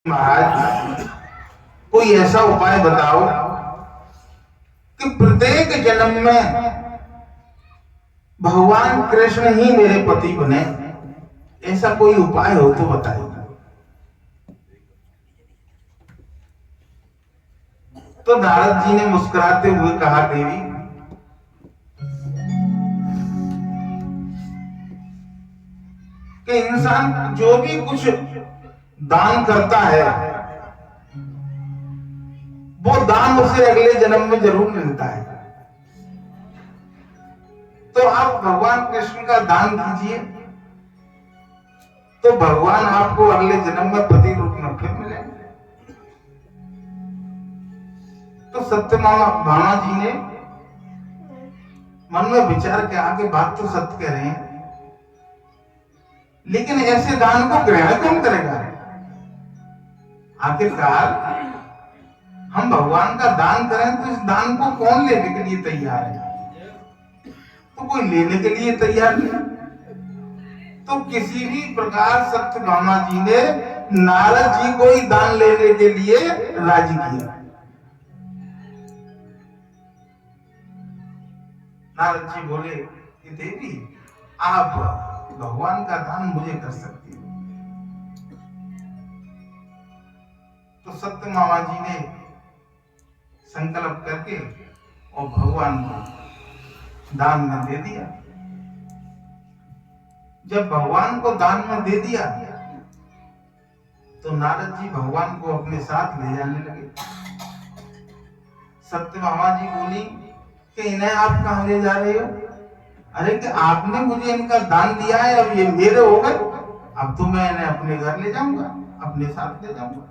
महाराज कोई ऐसा उपाय बताओ कि प्रत्येक जन्म में भगवान कृष्ण ही मेरे पति बने। ऐसा कोई उपाय हो तो बताइए। तो नारद जी ने मुस्कुराते हुए कहा, देवी कि इंसान जो भी कुछ दान करता है वो दान उसे अगले जन्म में जरूर मिलता है। तो आप भगवान कृष्ण का दान कीजिए तो भगवान आपको अगले जन्म में पति रूप में फिर मिलेंगे। तो सत्यभामा जी ने मन में विचार किया कि बात तो सत्य कह रहे हैं, लेकिन ऐसे दान को ग्रहण कौन करेगा? आखिरकार हम भगवान का दान करें तो इस दान को कौन लेने के लिए तैयार है? तो कोई लेने के लिए तैयार नहीं। तो किसी भी प्रकार सत्यभामा जी ने नारद जी को ही दान लेने के लिए राजी किया। नारद जी बोले कि देवी आप भगवान का दान मुझे कर सकती हो। तो सत्यभामा जी ने संकल्प करके और भगवान को दान में दे दिया। जब भगवान को दान में दे दिया तो नारद जी भगवान को अपने साथ ले जाने लगे। सत्यभामा जी बोली कि इन्हें आप कहां ले जा रहे हो? अरे कि आपने मुझे इनका दान दिया है, अब ये मेरे हो गए, अब तो मैं इन्हें अपने घर ले जाऊंगा, अपने साथ ले जाऊंगा।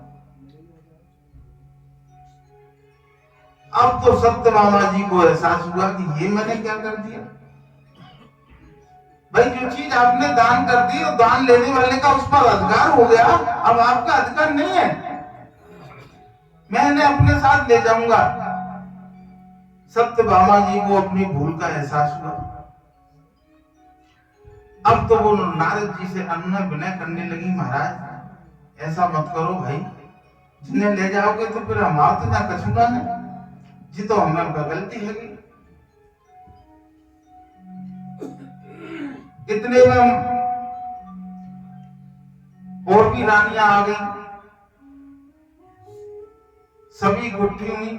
अब तो सत्यभामा जी को एहसास हुआ कि ये मैंने क्या कर दिया। भाई जो चीज आपने दान कर दी, दान लेने वाले का उस पर अधिकार हो गया, अब आपका अधिकार नहीं है, मैं इन्हें अपने साथ ले जाऊंगा। सत्यभामा जी को अपनी भूल का एहसास हुआ। अब तो वो नारद जी से अनुनय विनय करने लगी, महाराज ऐसा मत करो भाई, जिन्हें ले जाओगे तो फिर हमारा तो ना कछुआ है जी, तो हमें गलती लगी। इतने में और भी रानियां आ गई, सभी इकट्ठी हुई,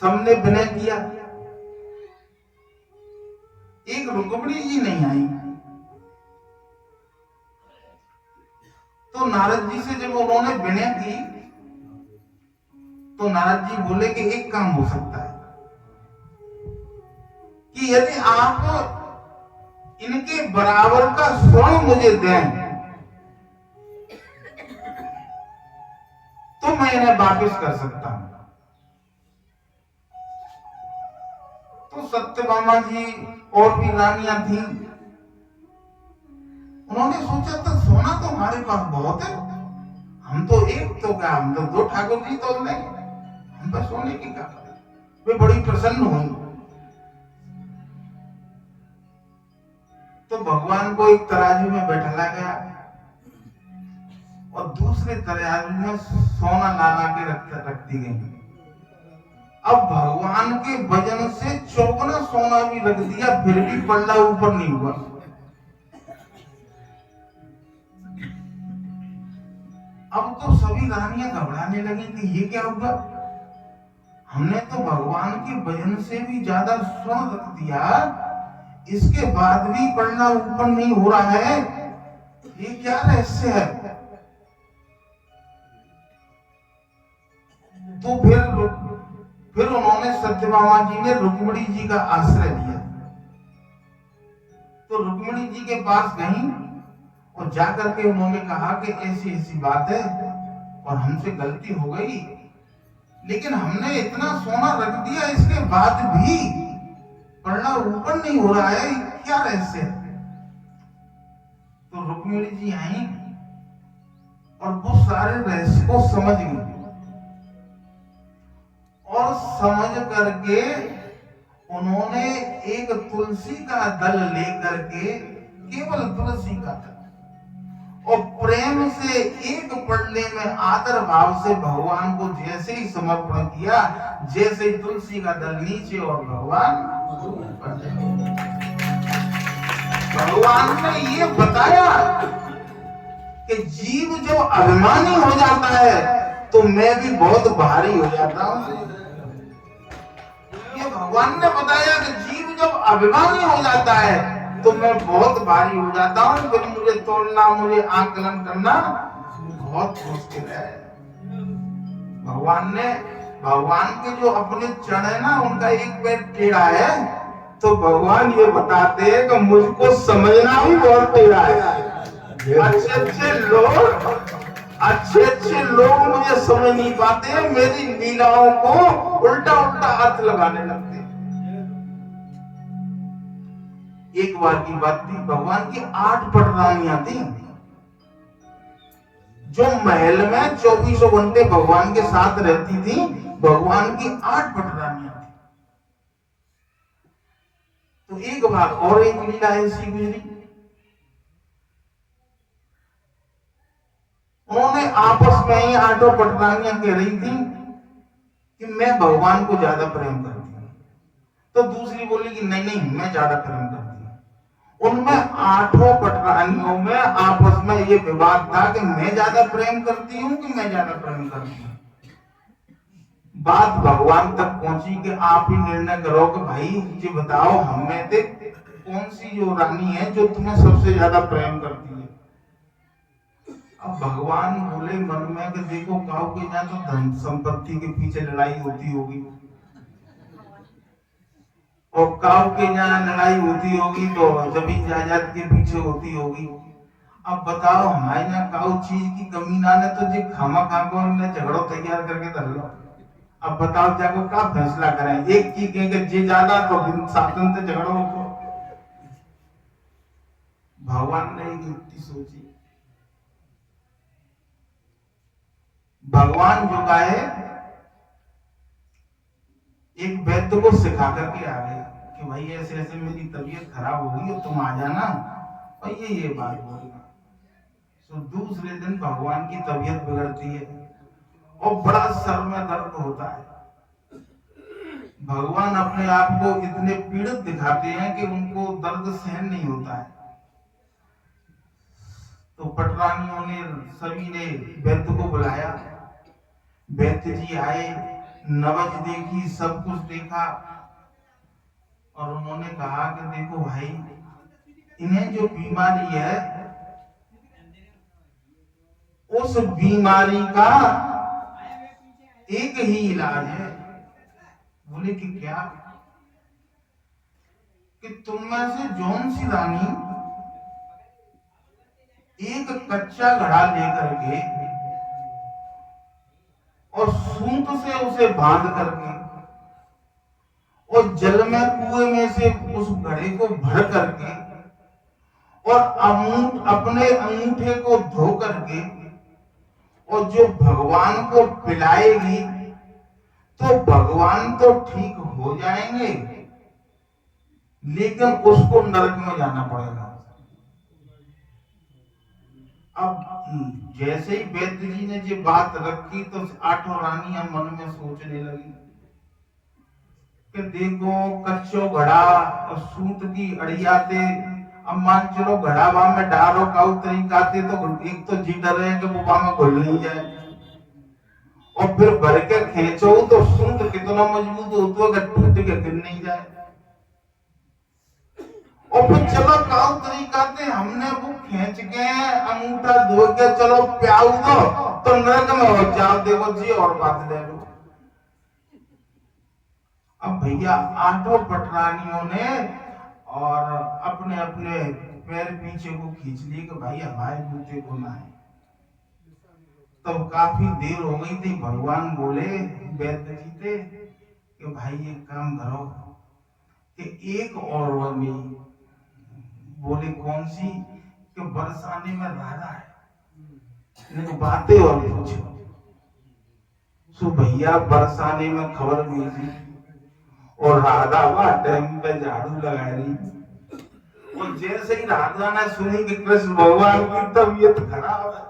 सबने विनय किया, एक रुक्मिणी जी नहीं आई। तो नारद जी से जब उन्होंने विनय की तो नारद जी बोले कि एक काम हो सकता है कि यदि आप इनके बराबर का स्वर्ण मुझे दें तो मैं इन्हें वापस कर सकता हूं। तो सत्यभामा जी और भी रानियां थी, उन्होंने सोचा तो सोना तो हमारे पास बहुत है, हम तो एक तो क्या, हम तो दो ठाकुर जी तोड़ लेंगे, हम तो सोने की क्या। वे बड़ी प्रसन्न हुई। तो भगवान को एक तराजू में बैठाया गया और दूसरे तराजू में सोना ला के रख दी गई। अब भगवान के वजन से चौगुना सोना भी रख दिया, फिर भी पल्ला ऊपर नहीं हुआ। अब तो सभी रानियां घबराने लगी कि ये क्या हुआ, हमने तो भगवान के वजन से भी ज्यादा स्वर्ण रख दिया, इसके बाद भी पढ़ना ऊपर नहीं हो रहा है, ये क्या रहस्य है। तो फिर उन्होंने सत्यभामा जी ने रुक्मिणी जी का आश्रय लिया। तो रुक्मिणी जी के पास गई और जाकर के उन्होंने कहा कि ऐसी ऐसी बात है और हमसे गलती हो गई, लेकिन हमने इतना सोना रख दिया, इसके बाद भी पढ़ना ऊपर नहीं हो रहा है, क्या रहस्य है। तो रुक्मिणी जी आई और वो सारे रहस्य को समझ गई और समझ करके उन्होंने एक तुलसी का दल लेकर के, केवल तुलसी का दल, और प्रेम से एक पड़ने में आदर भाव से भगवान को जैसे ही समर्पण किया, जैसे ही तुलसी का दल नीचे और भगवान भगवान ने ये बताया कि जीव जो अभिमानी हो जाता है तो मैं भी बहुत भारी हो जाता हूं। ये भगवान ने बताया कि जीव जब अभिमानी हो जाता है तो मैं बहुत भारी हो जाता हूं, फिर मुझे तोड़ना, मुझे आकलन करना बहुत मुश्किल है। भगवान के जो अपने चरण है ना, उनका एक पैर टेढ़ा है, तो भगवान ये बताते हैं कि मुझको समझना भी बहुत टेढ़ा है। अच्छे लोग मुझे समझ नहीं पाते, मेरी लीलाओं को उल्टा उल्टा अर्थ लगाने लगते। एक बार की बात थी, भगवान की 8 पटरानियां थी जो महल में 24 घंटे भगवान के साथ रहती थी। भगवान की 8 पटरानियां थी। तो एक बार और एक लीला ऐसी गुजरी, उन्होंने आपस में ही 8 पटरानियां कह रही थी कि मैं भगवान को ज्यादा प्रेम करती हूँ, तो दूसरी बोली कि नहीं मैं ज्यादा प्रेम करती हूँ। उनमें 8 पटरानियों में आपस में ये विवाद था कि मैं ज्यादा प्रेम करती हूँ कि मैं ज्यादा प्रेम करती हूँ। बात भगवान तक पहुंची कि आप ही निर्णय करो कि भाई जी बताओ, हमें से कौन सी जो रानी है जो तुम्हें सबसे ज्यादा प्रेम करती है। अब भगवान बोले मन में कि देखो, काऊ के यहाँ तो धन संपत्ति के पीछे लड़ाई होती होगी, और काऊ के यहाँ लड़ाई होती होगी तो जमीन जायदाद के पीछे होती होगी। अब बताओ, हमारे यहाँ काऊ चीज की कमी ना ने तो जी खामा खाको ने झगड़ो तैयार करके धर लो। अब बताओ जाको क्या फैसला करें, एक की कहेंगे जे ज्यादा तो बिन साधन से झगड़ो तो। भगवान ने एक युक्ति सोची। भगवान जो का है, एक वैद्य को सिखा करके आ गए कि भाई ऐसे ऐसे मेरी तबीयत खराब हो गई और तुम आ जाना और ये बात बोलना। तो दूसरे दिन भगवान की तबीयत बिगड़ती है और बड़ा सर में दर्द होता है। भगवान अपने आप को इतने पीड़ित दिखाते हैं कि उनको दर्द सहन नहीं होता है। तो पटरानियों ने, सभी ने वैद्य को बुलाया। वैद्य जी आए, नबज देखी, सब कुछ देखा और उन्होंने कहा कि देखो भाई, इन्हें जो बीमारी है उस बीमारी का एक ही इलाज है। बोले कि क्या? कि तुम में से जौन सी रानी एक कच्चा घड़ा लेकर के और सूत से उसे बांध करके और जल में कुएं में से उस घड़े को भर करके और अपने अंगूठे को धो करके और जो भगवान को पिलाएगी तो भगवान तो ठीक हो जाएंगे, लेकिन उसको नरक में जाना पड़ेगा। अब जैसे ही वैद्य जी ने ये बात रखी तो 8 रानियां मन में सोचने लगी कि देखो, कच्चो घड़ा और सूत की अड़ियाते, अब मान चलो घड़ा में डालो काउ तरीका थे तो एक तो जी डर है कि वो में घुल नहीं जाए, और फिर भर के खींचो तो सूत कितना मजबूत होता है कि टूट के गिर नहीं जाए। और फिर चलो काउ तरीका थे, हमने वो खींच के अंगूठा धो के चलो प्याऊ दो तो नरक में हो जाओ, देखो जी और बात ले लो। अब भैया 8 पटरानियों ने और अपने अपने पैर पीछे को खींच लिए कि भाई हमारे जूते को ना है। तब काफी देर हो गई थी। भगवान बोले वैद्य जी थे कि भाई एक काम करो कि एक और वाली, बोले कौन सी? कि बरसाने में राधा है, बातें और पूछो। सो भैया बरसाने में खबर मिली और राधा वहां टाइम पे झाड़ू लगा रही और जैसे ही राधा ने सुनी कि कृष्ण भगवान की तबीयत खराब है,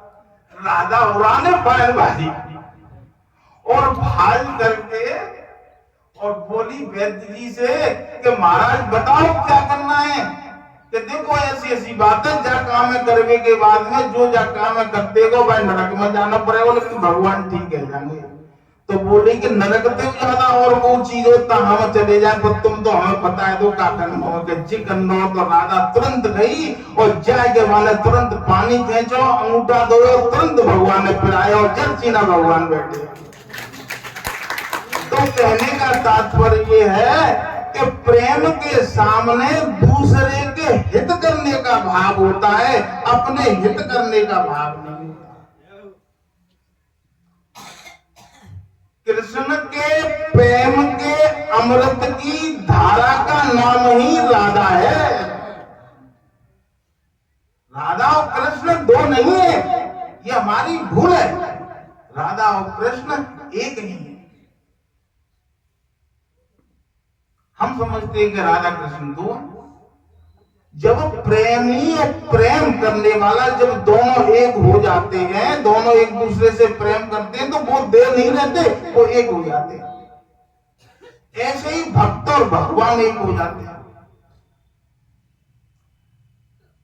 राधा उड़ाने पाए भाई और भाई करके और बोली वैद्य जी से कि महाराज बताओ क्या करना है। कि देखो ऐसी ऐसी बातें जा काम में करने के बाद में जो जा काम में करते को भाई नरक में जाना पड़ेगा, लेकिन भगवान ठीक है जाएंगे। तो बोले कि नरक से ज्यादा और वो चीज होता हम चले जाए, पर तुम तो हमें पता है तो का करना हो के चिकन नो। तो राधा तुरंत गई और जाए के वाले तुरंत पानी खींचो, अंगूठा दो, तुरंत भगवान ने पिलाया और जल चीना भगवान बैठे। तो कहने का तात्पर्य ये है कि प्रेम के सामने दूसरे के हित करने का भाव होता है, अपने हित करने का भाव नहीं होता। कृष्ण के प्रेम के अमृत की धारा का नाम ही राधा है। राधा और कृष्ण दो नहीं है, ये हमारी भूल है। राधा और कृष्ण एक ही है। हम समझते हैं कि राधा कृष्ण दो हैं। जब प्रेमी और प्रेम करने वाला जब दोनों एक हो जाते हैं, दोनों एक दूसरे से प्रेम करते हैं, तो वो देर नहीं रहते, वो एक हो जाते हैं। ऐसे ही भक्त और भगवान एक हो जाते हैं।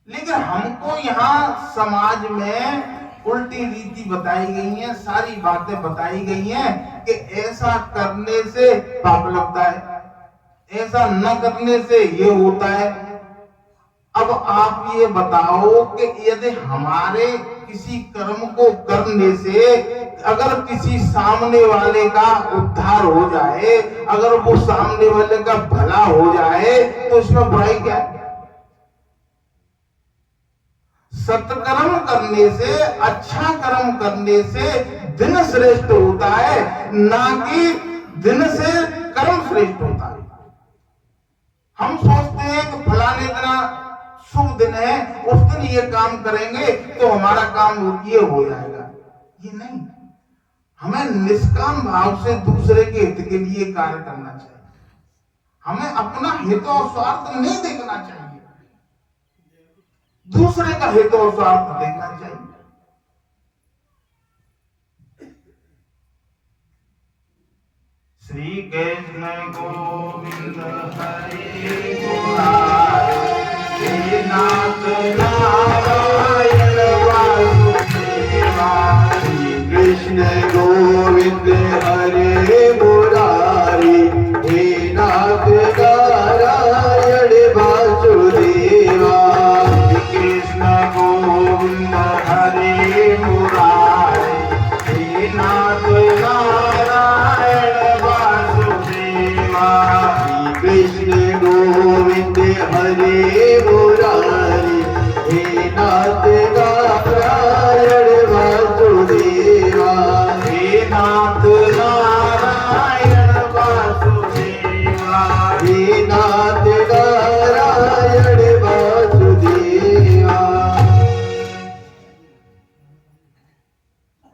लेकिन हमको यहाँ समाज में उल्टी रीति बताई गई है, सारी बातें बताई गई हैं कि ऐसा करने से पाप लगता है, ऐसा न करने से ये होता है। अब आप ये बताओ कि यदि हमारे किसी कर्म को करने से अगर किसी सामने वाले का उद्धार हो जाए, अगर वो सामने वाले का भला हो जाए, तो इसमें बुराई क्या है? सत्कर्म करने से, अच्छा कर्म करने से दिन श्रेष्ठ होता है, ना कि दिन से कर्म श्रेष्ठ होता है। हम सोचते हैं कि फलाने दिन शुभ दिन है, उस दिन ये काम करेंगे तो हमारा काम ये हो जाएगा। ये नहीं, हमें निष्काम भाव से दूसरे के हित के लिए कार्य करना चाहिए। हमें अपना हित और स्वार्थ नहीं देखना चाहिए, दूसरे का हित और स्वार्थ देखना चाहिए। श्री कृष्ण गोविंद हरे मुरारे, नाथ नारायण वासुदेवा। श्री कृष्ण गोविंद हरे मुरारी, हे नाथ नारायण वासुदेवा। श्री कृष्ण गोविंद हरे मुरारे, हे नाथ नारायण वासुदेवा। कृष्ण गोविंद हरे मुरारी, हे नाथ नारायण वासुदेवा। हे नाथ नारायण वासुदेवा। हे नाथ नारायण वासुदेवा।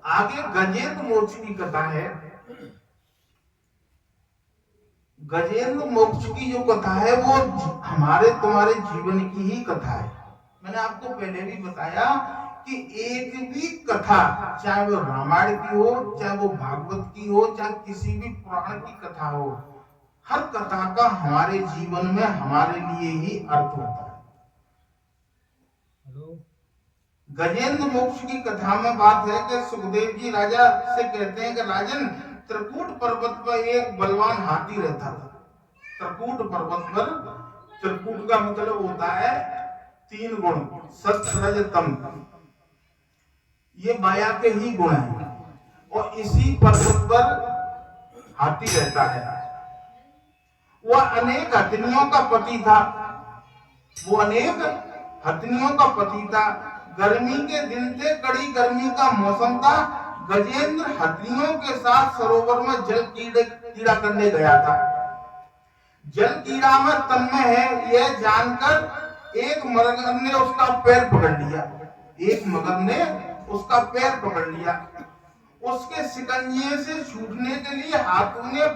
आगे गजेंद्र मोक्ष की कथा है। गजेंद्र मोक्ष की जो कथा है वो हमारे तुम्हारे जीवन की ही कथा है। मैंने आपको पहले भी बताया कि एक भी कथा, चाहे वो रामायण की हो, चाहे वो भागवत की हो, चाहे किसी भी पुराण की कथा हो, हर कथा का हमारे जीवन में हमारे लिए ही अर्थ होता है। गजेंद्र मोक्ष की कथा में बात है कि सुखदेव जी राजा से कहते हैं कि राजन, त्रिकूट पर्वत पर एक बलवान हाथी रहता था। त्रिकूट पर्वत पर, त्रिकूट का मतलब होता है 3 गुण, सत्य रज तम। ये माया के ही गुण हैं और इसी पर्वत पर हाथी रहता है। वह अनेक हथनियों का पति था, वो अनेक हथनियों का पति था। गर्मी के दिन थे, कड़ी गर्मी का मौसम था। गजेंद्र हथनियों के साथ सरोवर में जल कीड़ा करने गया था। जल कीड़ा में तन्मय है यह जानकर एक मगर ने उसका पैर पकड़ लिया। एक मगर ने उसका पैर पकड़ लिया। उसके शिकंजे से छूटने के लिए हाथों ने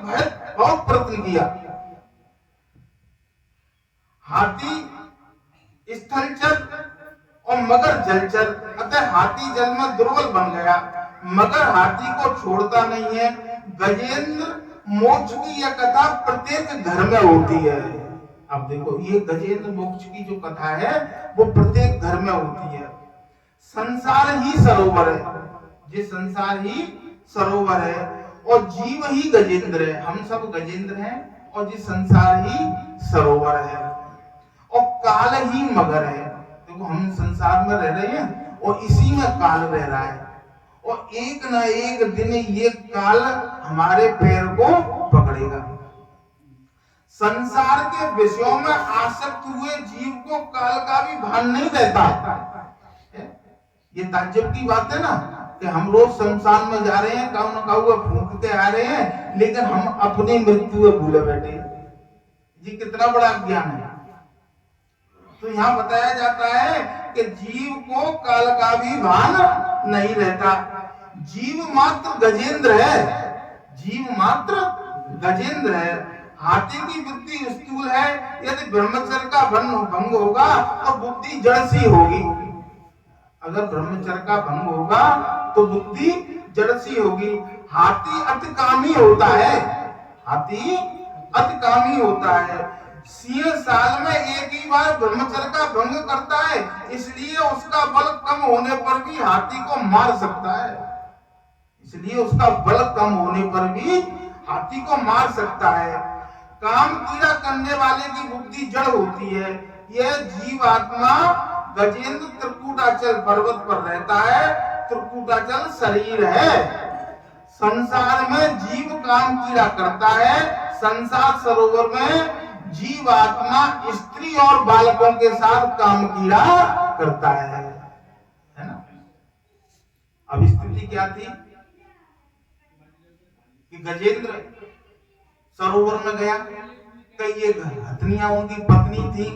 बहुत प्रयत्न किया। हाथी स्थलचर और मगर जलचर, अतः हाथी जल में दुर्बल बन गया, मगर हाथी को छोड़ता नहीं है। गजेंद्र मोक्ष की यह कथा प्रत्येक घर में होती है। अब देखो ये गजेंद्र मोक्ष की जो कथा है वो प्रत्येक घर में होती है। संसार ही सरोवर है, ये संसार ही सरोवर है और जीव ही गजेंद्र है, हम सब गजेंद्र हैं और ये संसार ही सरोवर है और काल ही मगर है। देखो हम संसार में रह रहे हैं और इसी में काल रह रहा है और एक ना एक दिन ये काल हमारे पैर को पकड़ेगा। संसार के विषयों में आसक्त हुए जीव को काल का भी भान नहीं रहता। ये ताज्जुब की बात है ना कि हम रोज संसार में जा रहे हैं, काऊ ना काऊ फूंक के आ रहे हैं, लेकिन हम अपनी मृत्यु भूले बैठे। ये कितना बड़ा ज्ञान है। तो यहाँ बताया जाता है कि जीव को काल का भी भान नहीं रहता। जीव मात्र गजेंद्र है, जीव मात्र गजेंद्र है। हाथी की बुद्धि स्थूल है, यदि ब्रह्मचर्य का भंग होगा तो बुद्धि जड़ सी होगी। अगर ब्रह्मचर्य का भंग होगा तो बुद्धि जड़ सी होगी। हाथी अतिकामी होता है, हाथी अतिकामी होता है। सिंह साल में एक ही बार ब्रह्मचर्य का भंग करता है, इसलिए उसका बल कम होने पर भी हाथी को मार सकता है, इसलिए उसका बल कम होने पर भी हाथी को मार सकता है। काम कीड़ा करने वाले की बुद्धि जड़ होती है। यह जीवात्मा गजेंद्र त्रिकूटाचल पर्वत पर रहता है, त्रिकूटाचल शरीर है। संसार में जीव काम कीड़ा करता है, संसार सरोवर में जीवात्मा स्त्री और बालकों के साथ काम कीड़ा करता है ना। अब स्थिति क्या थी कि गजेंद्र सरोवर में गया, कई एक हथनियां उनकी पत्नी थी,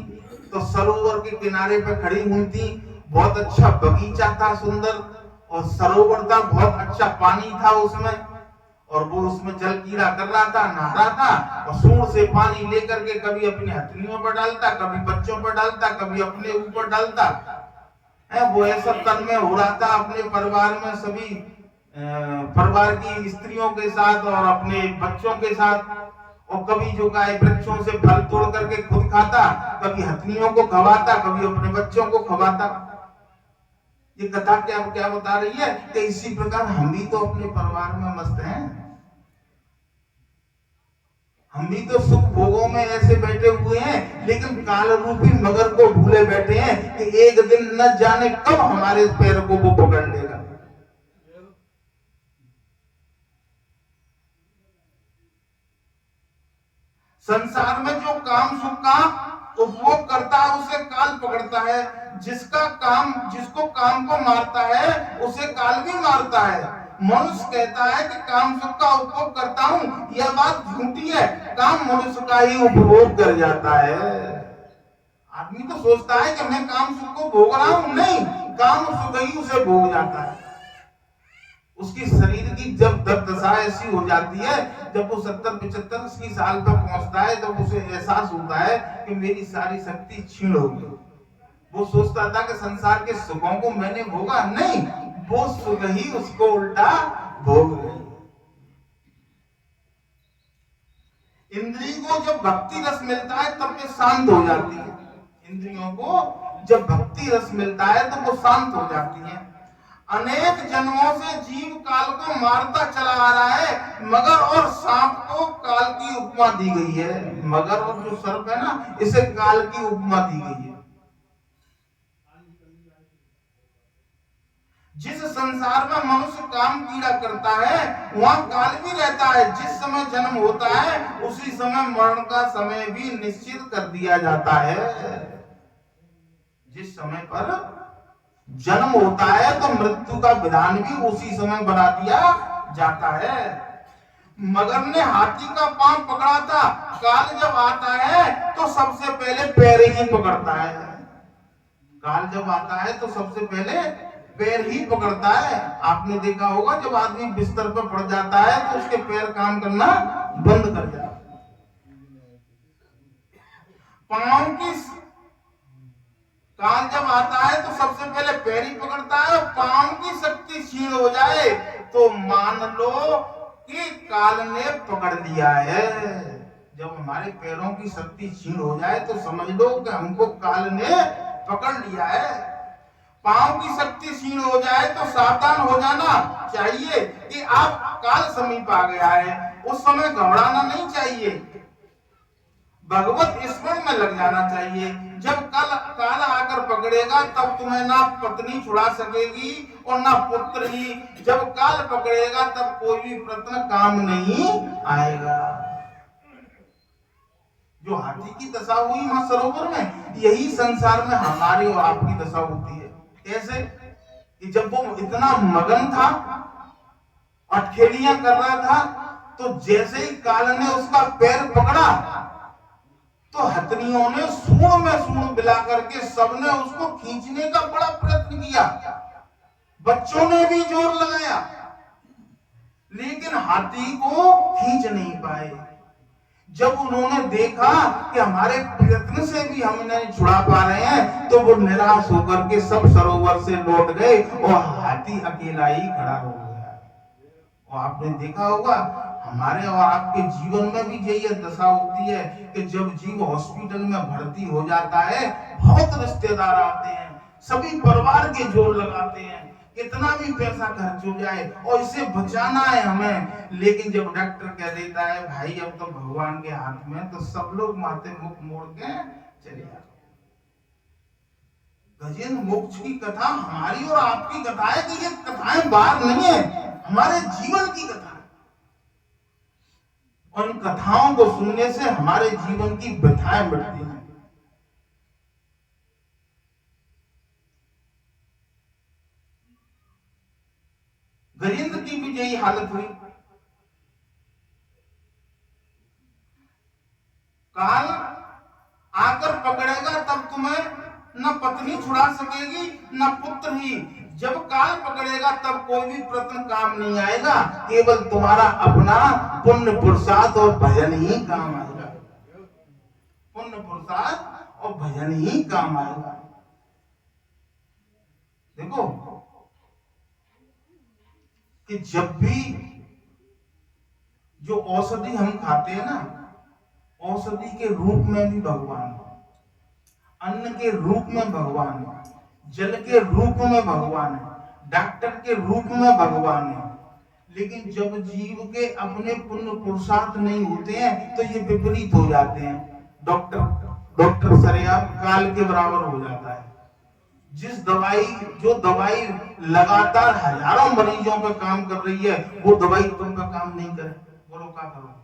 तो सरोवर के किनारे पे खड़ी हुई थी। बहुत अच्छा बगीचा था, सुंदर, और सरोवर था, बहुत अच्छा पानी था उसमें, और वो उसमें जल कीड़ा कर रहा था, नहा रहा था, और सूंड से पानी लेकर के कभी अपनी हथनियों पर डालता, कभी बच्चों पर डालता, कभी अपने ऊपर डालता है। वो ऐसा तन में हो रहा था अपने परिवार में, सभी परिवार की स्त्रियों के साथ और अपने बच्चों के साथ। और कभी जो गाय वृक्षों से फल तोड़ करके खुद खाता, कभी हथनियों को खवाता, कभी अपने बच्चों को खवाता। ये कथा क्या क्या बता रही है कि इसी प्रकार हम भी तो अपने परिवार में मस्त हैं, हम भी तो सुख भोगों में ऐसे बैठे हुए हैं, लेकिन काल रूपी मगर को भूले बैठे हैं कि एक दिन न जाने कब हमारे पैर को वो पकड़ लेगा। संसार में जो काम सुख का उपभोग करता है उसे काल पकड़ता है, जिसको काम को मारता है उसे काल भी मारता है। मनुष्य कहता है कि काम सुख का उपभोग करता हूँ, यह बात झूठी है। काम मनुष्य का ही उपभोग कर जाता है। आदमी तो सोचता है कि मैं काम सुख को भोग रहा हूँ, नहीं, काम सुख ही उसे भोग जाता है। उसकी शरीर की जब दशा ऐसी हो जाती है, जब वो 70-75 साल पर पहुंचता है, जब उसे एहसास होता है कि मेरी सारी शक्ति छीन हो गई। वो सोचता था कि संसार के सुखों को मैंने भोगा, नहीं, वो सुख ही उसको उल्टा भोग गई। इंद्रिय को जब भक्ति रस मिलता है तब ये शांत हो जाती है। इंद्रियों को जब भक्ति रस मिलता है तो वो शांत हो जाती है। अनेक जन्मों से जीव काल को मारता चला आ रहा है। मगर और सांप को काल की उपमा दी गई है। मगर और जो सर्प है ना, इसे काल की उपमा दी गई है। जिस संसार में मनुष्य काम कीड़ा करता है वहां काल भी रहता है। जिस समय जन्म होता है उसी समय मरण का समय भी निश्चित कर दिया जाता है। जिस समय पर जन्म होता है तो मृत्यु का विधान भी उसी समय बना दिया जाता है। मगर ने हाथी का पांव पकड़ा था, काल जब आता है तो सबसे पहले पैर ही पकड़ता है। काल जब आता है तो सबसे पहले पैर ही पकड़ता है। आपने देखा होगा जब आदमी बिस्तर पर पड़ जाता है तो उसके पैर काम करना बंद कर जाता है। पांव की काल जब आता है तो सबसे पहले पैर ही पकड़ता है, और पांव की शक्ति क्षीण हो जाए तो मान लो कि काल ने पकड़ लिया है। जब हमारे पैरों की शक्ति क्षीण हो जाए तो समझ लो कि हमको काल ने पकड़ लिया है। पांव की शक्ति क्षीण हो जाए तो सावधान हो जाना चाहिए कि आप काल समीप आ गया है। उस समय घबराना नहीं चाहिए, भगवत स्मरण में लग जाना चाहिए। जब काल आकर पकड़ेगा तब तुम्हें ना पत्नी छुड़ा सकेगी और ना पुत्र ही। जब काल पकड़ेगा तब कोई भी प्रश्न काम नहीं आएगा। जो हाथी की दशा हुई मां सरोवर में, यही संसार में हमारी और आपकी दशा होती है। कैसे कि जब वो इतना मगन था, अटखेलियां कर रहा था, तो जैसे ही काल ने उसका पैर पकड़ा तो हथनियों ने सूंड में सूंड मिला करके सबने उसको खींचने का बड़ा प्रयत्न किया। बच्चों ने भी जोर लगाया, लेकिन हाथी को खींच नहीं पाए। जब उन्होंने देखा कि हमारे प्रयत्न से भी हम इन्हें छुड़ा पा रहे हैं, तो वो निराश होकर के सब सरोवर से लौट गए और हाथी अकेला ही खड़ा हो गया। और आपने देखा होगा हमारे और आपके जीवन में भी यही दशा होती है कि जब जीव हॉस्पिटल में भर्ती हो जाता है, बहुत रिश्तेदार आते हैं, सभी परिवार के जोर लगाते हैं, कितना भी पैसा खर्च हो जाए और इसे बचाना है हमें। लेकिन जब डॉक्टर कह देता है भाई अब तो भगवान के हाथ में, तो सब लोग माथे मुख मोड़ के चले जाते। गजेंद्र मोक्ष की कथा हमारी और आपकी कथा है कि ये कथाएं बाहर नहीं है, हमारे जीवन की कथा है। और इन कथाओं को सुनने से हमारे जीवन की व्यथाएं मिटती हैं। गजेंद्र की भी यही हालत हुई। काल आकर पकड़ेगा तब तुम्हें न पत्नी छुड़ा सकेगी न पुत्र ही। जब काल पकड़ेगा तब कोई भी प्रश्न काम नहीं आएगा, केवल तुम्हारा अपना पुण्य पुरुषार्थ और भजन ही काम आएगा। पुण्य पुरुषार्थ और भजन ही काम आएगा। देखो कि जब भी जो औषधि हम खाते हैं ना, औषधि के रूप में भी भगवान, अन्न के रूप में भगवान, जल के रूप में भगवान है, डॉक्टर के रूप में भगवान है। लेकिन जब जीव के अपने पुण्य पुरुषार्थ नहीं होते हैं तो ये विपरीत हो जाते हैं। डॉक्टर सरेआम काल के बराबर हो जाता है। जो दवाई लगातार हजारों मरीजों पे काम कर रही है, वो दवाई तुम पे काम नहीं करे, बोलो क्या करो।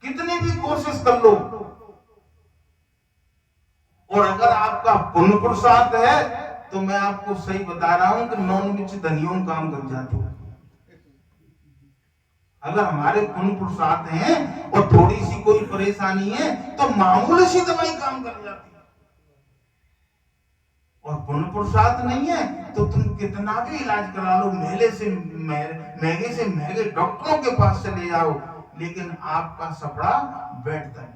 कितनी भी कोशिश कर लो, और अगर आपका पुण्य पुरुषार्थ है तो मैं आपको सही बता रहा हूं कि नॉनवेज धनियों काम कर जाते हो। अगर हमारे पुण्य पुरुषार्थ हैं और थोड़ी सी कोई परेशानी है तो मामूली सी दवाई काम कर जाती है। और पुण्य पुरुषार्थ नहीं है तो तुम कितना भी इलाज करा लो, महंगे से महंगे डॉक्टरों के पास चले जाओ, लेकिन आपका सपड़ा बैठता नहीं।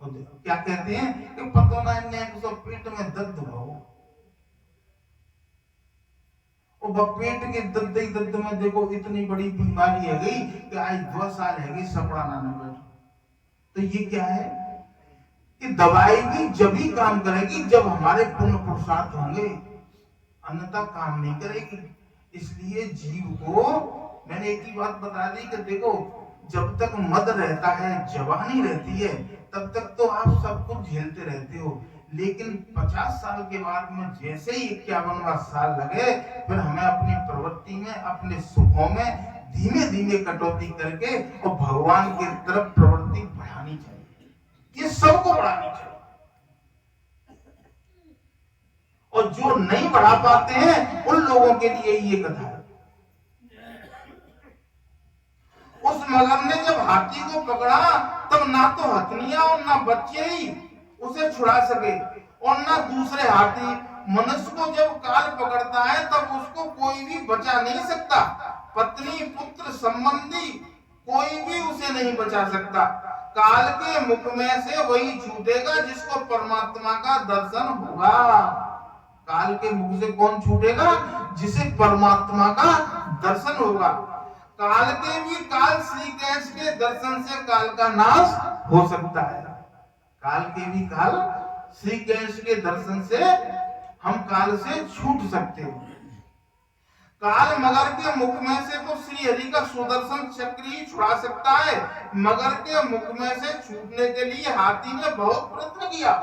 क्या कहते हैं कि पतो ना पेट में दर्द हो, और पेट के दर्द में देखो इतनी बड़ी बीमारी है गई कि आज 2 साल है गई सपड़ा ना बैठ। तो ये क्या है कि दवाई भी जब ही काम करेगी जब हमारे पुण्य पुरुषार्थ होंगे, अन्यथा काम नहीं करेगी। इसलिए जीव को मैंने एक ही बात बता दी कि देखो जब तक मद रहता है, जवानी रहती है, तब तक तो आप सब कुछ झेलते रहते हो। लेकिन 50 साल के बाद में जैसे ही 51वां साल लगे, फिर हमें अपनी प्रवृत्ति में, अपने सुखों में धीमे धीमे कटौती करके और भगवान की तरफ प्रवृत्ति बढ़ानी चाहिए। ये सबको बढ़ानी चाहिए। और जो नहीं बढ़ा पाते हैं उन लोगों के लिए ये कथा है। उस मगर ने जब हाथी को पकड़ा तब ना तो हथनियां और ना बच्चे ही उसे छुड़ा सके, और ना दूसरे हाथी। मनुष्य को जब काल पकड़ता है तब उसको कोई भी बचा नहीं सकता। पत्नी, पुत्र, संबंधी कोई भी उसे नहीं बचा सकता। काल के मुख में से वही छूटेगा जिसको परमात्मा का दर्शन होगा। काल के मुख से कौन छूटेगा? जिसे परमात्मा का दर्शन होगा। काल के भी काल श्री कृष्ण के दर्शन से काल का नाश हो सकता है। काल के भी काल श्री कृष्ण के दर्शन से हम काल से छूट सकते हैं। काल मगर के मुख में से तो श्री हरि का सुदर्शन चक्र ही छुड़ा सकता है। मगर के मुख में से छूटने के लिए हाथी ने बहुत प्रयत्न किया।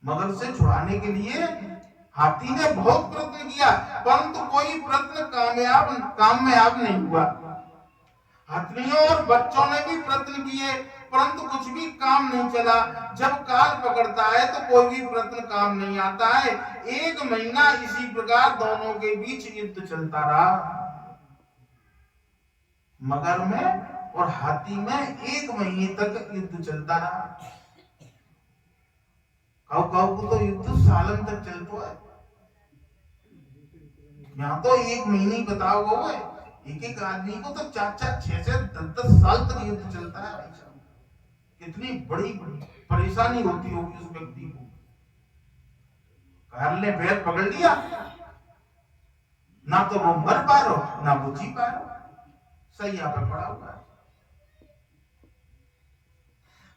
मगर से छुड़ाने के लिए हाथी ने बहुत प्रयत्न किया, परंतु कोई प्रयत्न कामयाब नहीं हुआ। हाथियों और बच्चों ने भी प्रयत्न किए, परंतु कुछ भी काम नहीं चला। जब काल पकड़ता है तो कोई भी प्रयत्न काम नहीं आता है। 1 महीना इसी प्रकार दोनों के बीच युद्ध चलता रहा। मगर में और हाथी में 1 महीने तक युद्ध चलता रहा। काऊ को तो युद्ध सालन तक चलता है। यहाँ तो 1 महीने बताओ गो, एक आदमी को तो 4-4, 6-6, 10-10 साल तक युद्ध चलता है। कितनी बड़ी परेशानी होती होगी उस व्यक्ति को। काल ने पैर पकड़ लिया, ना तो वो मर पा रहा ना वो जी पा रहा, सही यहाँ पर पड़ा हुआ है।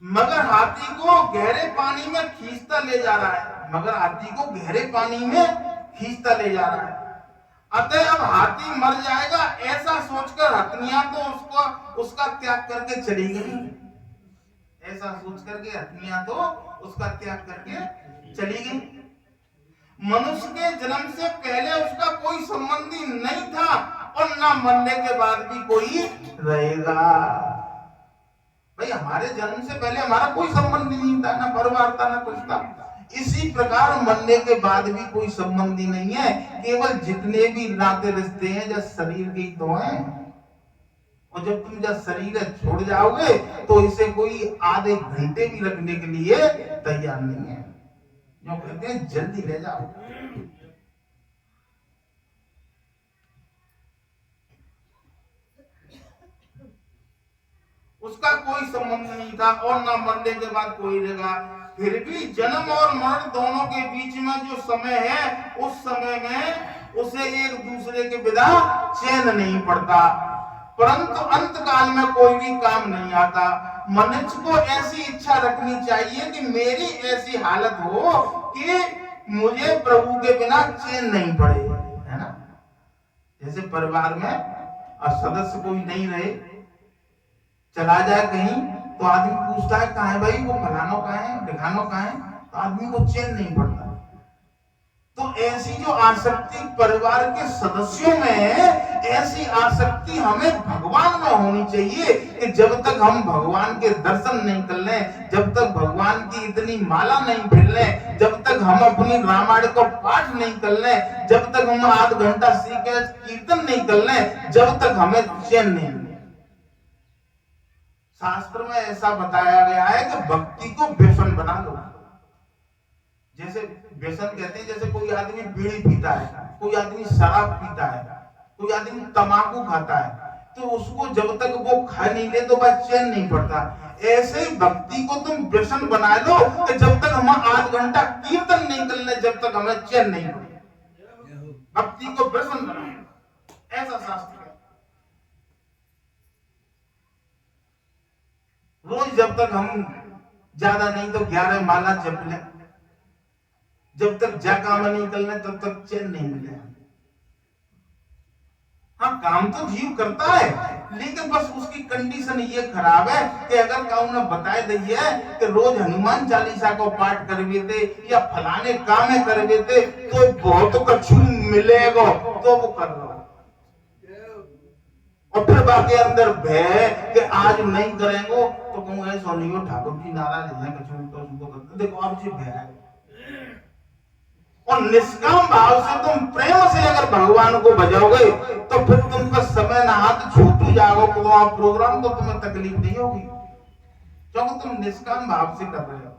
मगर हाथी को गहरे पानी में खींचता ले जा रहा है। मगर हाथी को गहरे पानी में खींचता ले जा रहा है। अतः अब हाथी मर जाएगा ऐसा सोचकर हथनियां तो उसका त्याग करके चली गई। ऐसा सोच करके हथनियां तो उसका त्याग करके चली गई। मनुष्य के जन्म से पहले उसका कोई संबंधी नहीं था और ना मरने के बाद भी कोई रहेगा। भाई हमारे जन्म से पहले हमारा कोई संबंधी नहीं था, ना परिवार था ना कुछ था। इसी प्रकार मरने के बाद भी कोई संबंधी नहीं है। केवल जितने भी नाते रिश्ते हैं जो शरीर के ही तो हैं। और जब तुम जब शरीर छोड़ जाओगे तो इसे कोई आधे घंटे भी रखने के लिए तैयार नहीं है। जो कहते हैं जल्दी ले जाओ। उसका कोई संबंध नहीं था और ना मरने के बाद कोई रहेगा। फिर भी जन्म और मरण दोनों के बीच में जो समय है, उस समय में उसे एक दूसरे के बिना चैन नहीं पड़ता। परंतु अंत काल में कोई भी काम नहीं आता। मनुष्य को ऐसी इच्छा रखनी चाहिए कि मेरी ऐसी हालत हो कि मुझे प्रभु के बिना चैन नहीं पड़े, है ना। जैसे परिवार में सदस्य कोई नहीं रहे, चला जाए कहीं तो आदमी पूछता है कहाँ है भाई, वो फलानो कहाँ है, ढिकानो कहाँ है, तो आदमी को चैन नहीं पड़ता। तो ऐसी जो आसक्ति परिवार के सदस्यों में है, ऐसी आसक्ति हमें भगवान में होनी चाहिए कि जब तक हम भगवान के दर्शन नहीं कर लें, जब तक भगवान की इतनी माला नहीं फिर लें, जब तक हम अपनी रामायण को पाठ नहीं कर लें, जब तक हम आध घंटा श्री के कीर्तन नहीं कर लें, जब तक हमें चैन नहीं मिले। शास्त्र में ऐसा बताया गया है कि भक्ति को व्यसन बना लो। जैसे व्यसन कहते हैं, जैसे कोई आदमी बीड़ी पीता है, कोई आदमी शराब पीता है, कोई आदमी तंबाकू खाता है, तो उसको जब तक वो खा नहीं ले तो बस चैन नहीं पड़ता। ऐसे ही भक्ति को तुम व्यसन बना लो कि जब तक हम आध घंटा कीर्तन नहीं कर ले, जब तक हमें चैन नहीं पड़े। भक्ति को व्यसन बना लो, ऐसा शास्त्र है। रोज जब तक हम ज्यादा नहीं तो 11 माला जप लें, जब तक जा काम नहीं करना तब तक चैन नहीं मिले। हाँ काम तो जीव करता है, लेकिन बस उसकी कंडीशन ये खराब है कि अगर काऊ ने बताए दी है कि रोज हनुमान चालीसा को पाठ करवे थे या फलाने काम करवे थे तो बहुत कछु मिलेगा, तो वो कर लो। और फिर बाकी अंदर भय कि आज नहीं करेंगे तो कहूँ ऐसा नहीं हो, ठाकुर जी नाराज है कछु तो करते। देखो आप जी भय है। और निष्काम भाव से तुम प्रेम से अगर भगवान को बजाओगे तो फिर तुमका समय ना हाथ छूट जाओगे, तो वहां प्रोग्राम तो तुम्हें तकलीफ नहीं होगी, क्योंकि तुम निष्काम भाव से कर रहे हो।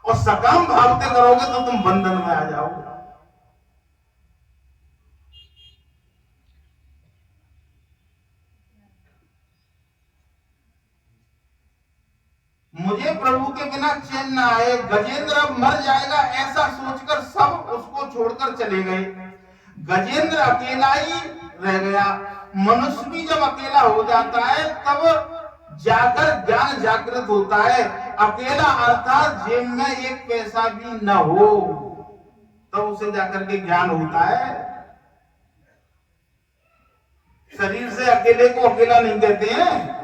और सकाम भाव से करोगे तो तुम बंधन में आ जाओगे। मुझे प्रभु के बिना चैन ना आए, गजेंद्र अब मर जाएगा ऐसा सोचकर सब उसको छोड़कर चले गए। गजेंद्र अकेला ही रह गया। मनुष्य भी जब अकेला हो जाता है तब जाकर ज्ञान जागृत होता है। अकेला अर्थात जेब में एक पैसा भी न हो तब उसे जाकर के ज्ञान होता है। शरीर से अकेले को अकेला नहीं कहते हैं।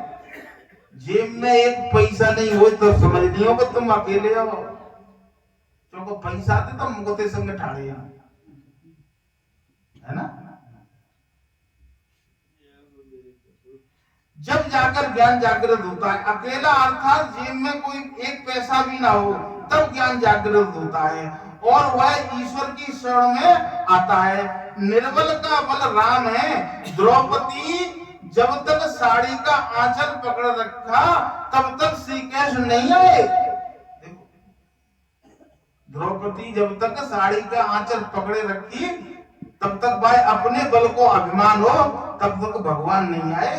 जेब में एक पैसा नहीं हो तो समझ नहीं हो कि तुम अकेले हो। क्योंकि पैसा आते तो मुझे संग ठाड़े है ना। जब जाकर ज्ञान जागृत होता है, अकेला अर्थात जेब में कोई एक पैसा भी ना हो तब ज्ञान जागृत होता है और वह ईश्वर की शरण में आता है। निर्बल का बल राम है। द्रौपदी जब तक साड़ी का आंचल पकड़ रखा तब तक श्री कृष्ण नहीं आए। द्रौपदी जब तक साड़ी का आंचल पकड़े रखी तब तक भाई अपने बल को अभिमान हो तब तक भगवान नहीं आए।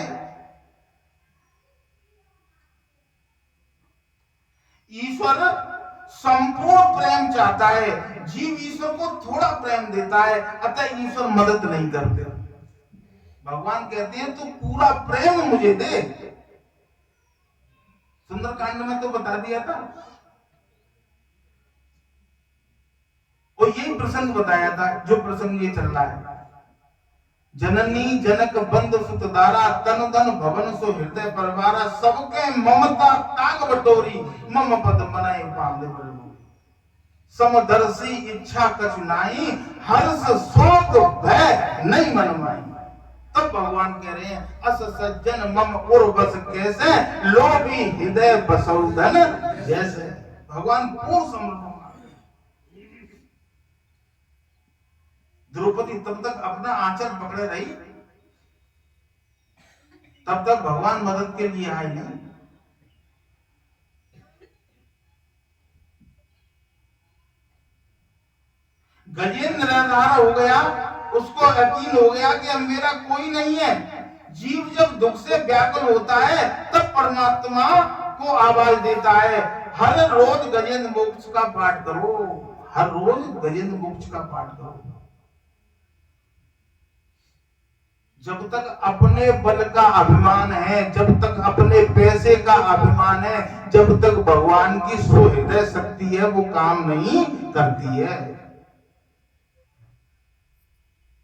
ईश्वर संपूर्ण प्रेम चाहता है, जीव ईश्वर को थोड़ा प्रेम देता है, अतः ईश्वर मदद नहीं करते। भगवान कहते हैं तू पूरा प्रेम मुझे दे। सुंदरकांड में तो बता दिया था और यही प्रसंग बताया था जो प्रसंग ये चल रहा है। जननी जनक बंद सुत दारा तन तन भवन सो हृदय परवारा सबके ममता तांग बटोरी मम पद मनाए पाले प्रभु समदर्शी इच्छा कछु नाई हर्ष शोक भय नहीं मन माई। तब भगवान कह रहे हैं अस सज्जन मम उर बस कैसे लोभी हृदय बसौधन जैसे। भगवान पूर्ण समर्पण। द्रौपदी तब तक अपना आंचल पकड़े रही तब तक भगवान मदद के लिए आए नहीं। गजेंद्र निराधार हो गया, उसको यकीन हो गया कि अब मेरा कोई नहीं है। जीव जब दुख से व्याकुल होता है तब परमात्मा को आवाज देता है। हर रोज गजेंद्र मोक्ष का पाठ करो, हर रोज गजेंद्र मोक्ष का पाठ करो। जब तक अपने बल का अभिमान है, जब तक अपने पैसे का अभिमान है, जब तक भगवान की सुहृदय शक्ति है वो काम नहीं करती है।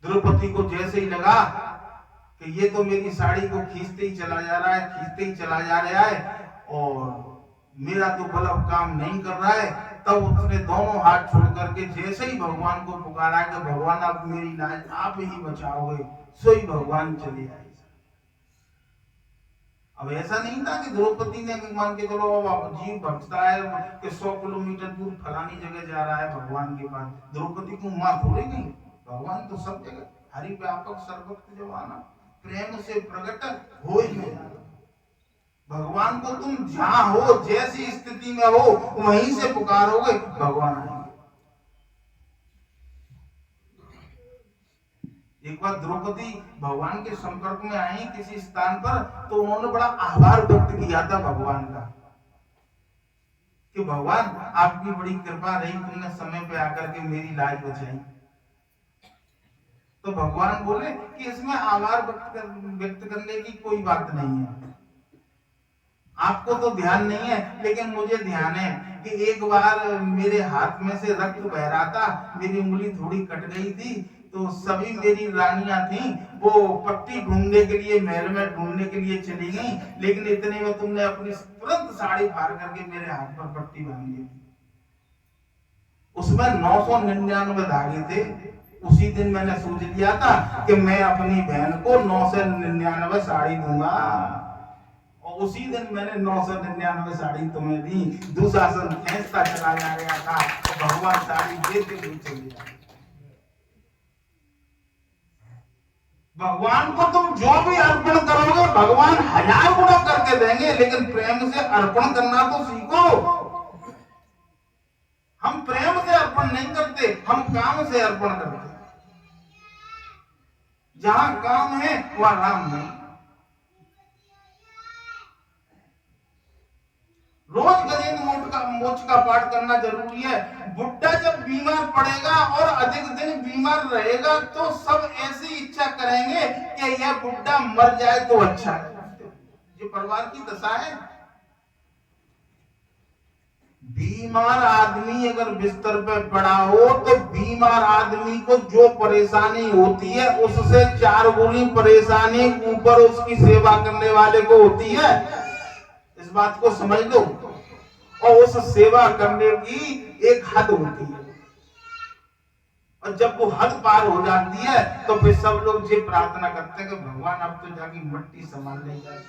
द्रौपदी को जैसे ही लगा कि ये तो मेरी साड़ी को खींचते ही चला जा रहा है, खींचते ही चला जा रहा है और मेरा तो बल अब काम नहीं कर रहा है, तब उसने दोनों हाथ छोड़ करके जैसे ही भगवान को पुकारा कि भगवान आप मेरी लाज आप ही बचाओगे, सोई भगवान चले आए। अब ऐसा नहीं था कि द्रौपदी ने मान के चलो अब जीव भक्ता है कि 100 किलोमीटर दूर फलानी जगह जा रहा है भगवान के पास। द्रौपदी को मां थोड़ी गई, भगवान तो सब जगह हरि व्यापक सर्वत्र जवाना प्रेम से प्रकट हो ही नहीं। भगवान को तुम जहां हो जैसी स्थिति में हो वहीं से पुकारोगे भगवान आएंगे। एक बार द्रौपदी भगवान के संपर्क में आई किसी स्थान पर तो उन्होंने बड़ा आभार व्यक्त किया था भगवान का कि भगवान आपकी बड़ी कृपा रही, तुमने समय पे आकर के मेरी लाज बचाई। तो भगवान बोले कि इसमें आभार व्यक्त करने की कोई बात नहीं है। आपको तो ध्यान नहीं है लेकिन मुझे ध्यान है कि एक बार मेरे हाथ में से रक्त बह रहा था, मेरी उंगली थोड़ी कट गई थी, तो सभी मेरी रानियां थी वो पट्टी ढूंढने के लिए महल में ढूंढने के लिए चली गई, लेकिन इतने में तुमने अपनी तुरंत साड़ी फाड़ करके मेरे हाथ पर पट्टी बांध दी। उसमें 999 धागे थे। उसी दिन मैंने सोच लिया था कि मैं अपनी बहन को 999 साड़ी दूंगा और उसी दिन मैंने 999 साड़ी तुम्हें दी। दुशासन खींचता चला जा रहा था तो भगवान साड़ी देते हुए चले गए। भगवान को तुम जो भी अर्पण करोगे भगवान 1000 गुना करके देंगे, लेकिन प्रेम से अर्पण करना तो सीखो। हम प्रेम से अर्पण नहीं करते, हम काम से अर्पण करते। जहां काम है वहां राम नहीं। रोज गजेंद्र मोक्ष का पाठ करना जरूरी है। बुढ़ा जब बीमार पड़ेगा और अधिक दिन बीमार रहेगा तो सब ऐसी इच्छा करेंगे कि यह बुढ़ा मर जाए तो अच्छा है। ये परिवार की दशा है। बीमार आदमी अगर बिस्तर पे पड़ा हो तो बीमार आदमी को जो परेशानी होती है उससे 4 गुनी परेशानी ऊपर उसकी सेवा करने वाले को होती है। इस बात को समझ लो। और उस सेवा करने की एक हद होती है, और जब वो हद पार हो जाती है तो फिर सब लोग ये प्रार्थना करते हैं कि भगवान अब तो जाके मिट्टी संभाल ले जाए।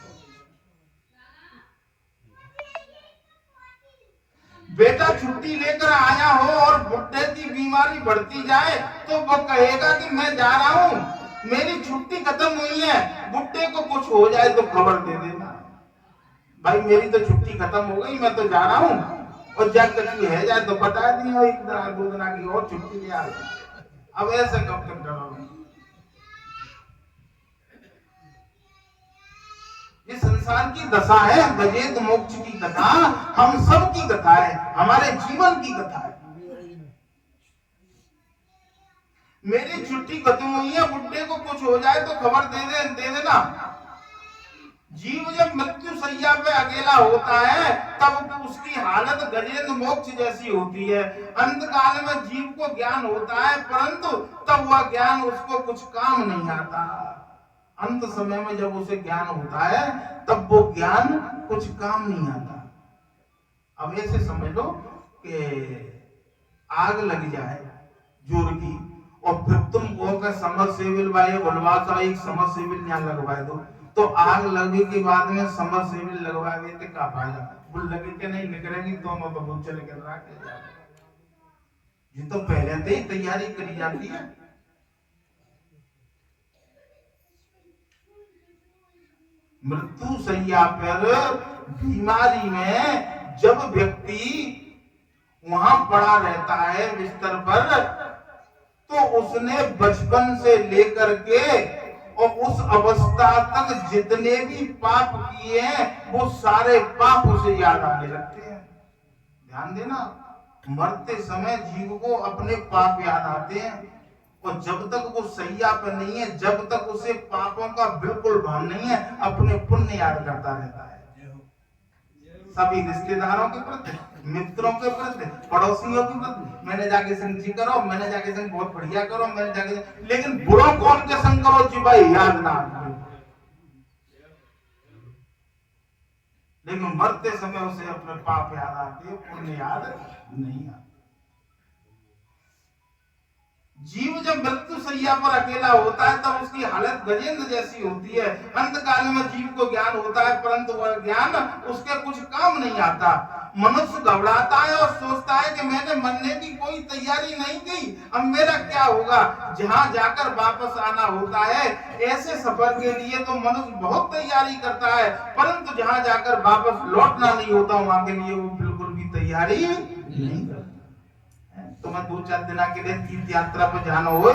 बेटा छुट्टी लेकर आया हो और बुढ़े की बीमारी बढ़ती जाए तो वो कहेगा कि मैं जा रहा हूं, मेरी छुट्टी खत्म हुई है, बुढ़े को कुछ हो जाए तो खबर दे देना। भाई मेरी तो छुट्टी खत्म हो गई, मैं तो जा रहा हूं, और जब कुछ है जाए तो बता दिया 1 दिन 2 दिन की और छुट्टी ले आ। अब ऐसे कब तक डरोगे? ये संसार की दशा है, गजेंद्र मोक्ष की कथा हम सब की कथा है, हमारे जीवन की कथा है। मेरी छुट्टी खत्म हुई है, बुढ़े को कुछ हो जाए तो खबर दे देना। जीव जब मृत्यु सैया पे अकेला होता है तब उसकी हालत गजेंद्र मोक्ष जैसी होती है। अंत काल में जीव को ज्ञान होता है परंतु तब वह ज्ञान उसको कुछ काम नहीं आता। अंत समय में जब उसे ज्ञान होता है तब वो ज्ञान कुछ काम नहीं आता। अब ऐसे समझ लो कि आग लग जाए जोर की और फिर तुम कहो कि समरसेबिल भाई बनवा सा एक समरसेबिल यहाँ लगवा दो, तो आग लगे के बाद में समरसेबिल लगवा देते का फायदा? वो लगे के नहीं निकलेंगी दोनों तो बहुत चले कर रहा है। ये तो पहले से ही तैयारी करी जाती है। मृत्यु सैया पर बीमारी में जब व्यक्ति वहां पड़ा रहता है बिस्तर पर, तो उसने बचपन से लेकर के और उस अवस्था तक जितने भी पाप किए हैं वो सारे पाप उसे याद आने लगते हैं। ध्यान देना, मरते समय जीव को अपने पाप याद आते हैं, और जब तक वो सैया पर नहीं है, जब तक उसे पापों का बिल्कुल भान नहीं है, अपने पुण्य याद करता रहता है। सभी रिश्तेदारों के प्रति, मित्रों के प्रति, पड़ोसियों के प्रति, मैंने जाके संग जी करो, मैंने जाके संग बहुत बढ़िया करो, मैंने जाके, लेकिन बुरा कौन के संग करो जी भाई याद ना। लेकिन मरते समय उसे अपने पाप याद आते हैं, पुण्य याद नहीं आता। जीव जब मृत्यु सैया पर अकेला होता है तब उसकी हालत गजेंद्र जैसी होती है। अंत काल में जीव को ज्ञान होता है परंतु वह ज्ञान उसके कुछ काम नहीं आता। मनुष्य घबराता है और सोचता है कि मैंने मरने की कोई तैयारी नहीं की, अब मेरा क्या होगा। जहां जाकर वापस आना होता है, ऐसे सफर के लिए तो मनुष्य बहुत तैयारी करता है, परंतु जहां जाकर वापस लौटना नहीं होता वहां के लिए वो बिल्कुल भी तैयारी नहीं करता। तुम्हें 2-4 दिन के लिए तीर्थ यात्रा पर जाना हो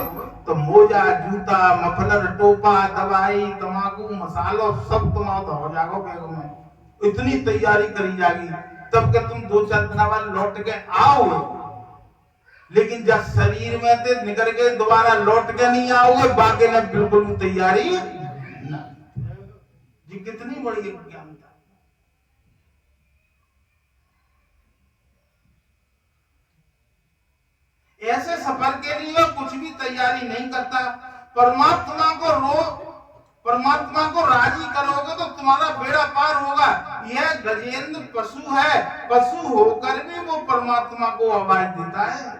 तो मोजा, जूता, मफलर, टोपा, दवाई, तंबाकू, मसालो सब तुम्हारा हो जाएगा बैग में। इतनी तैयारी करी जाएगी तब के तुम 2-4 दिन बाद लौट के आओगे, लेकिन जब शरीर में से निकल के दोबारा लौट के नहीं आओगे, बाकी ने बिल्कुल तैयारी ना। ये कितनी बड़ी ज्ञानता। ऐसे सफर के लिए कुछ भी तैयारी नहीं करता। परमात्मा को राजी करोगे तो तुम्हारा बेड़ा पार होगा। यह गजेंद्र पशु है, पशु होकर भी वो परमात्मा को आवाज देता है।